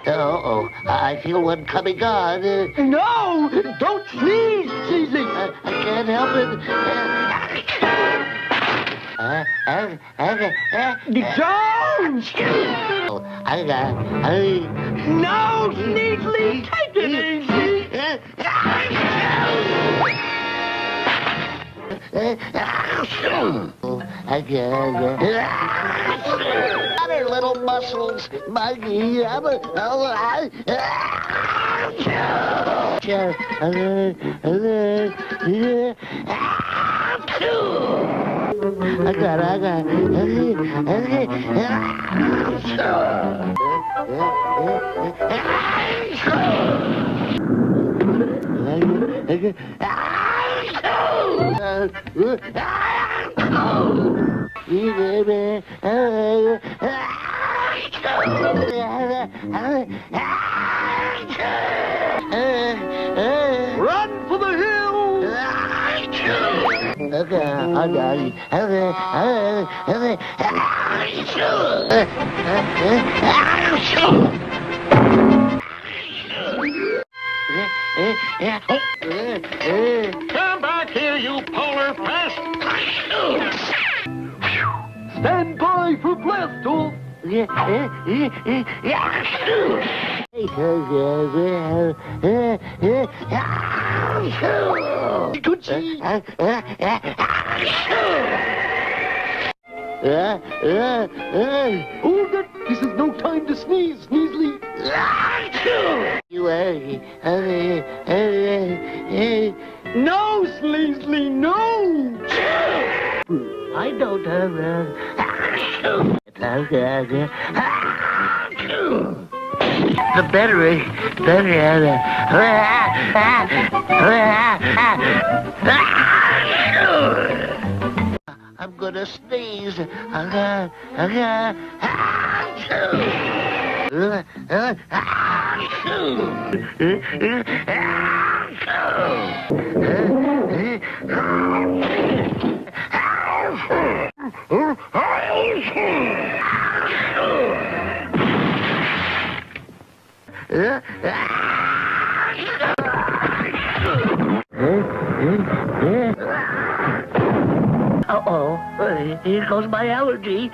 Uh-oh, I feel one coming on. No! Don't sneeze, Sleazy! I can't help it. Don't! No, Sneezely! Take it easy! Other little muscles, Muggy. Run for the hills! Come back here, you polar pest! Stand by for blast off! Hold it! This is no time to sneeze, Sneezely! No, Sleazy, no! I don't have the battery. I'm gonna sneeze. Uh-oh, here goes my allergy.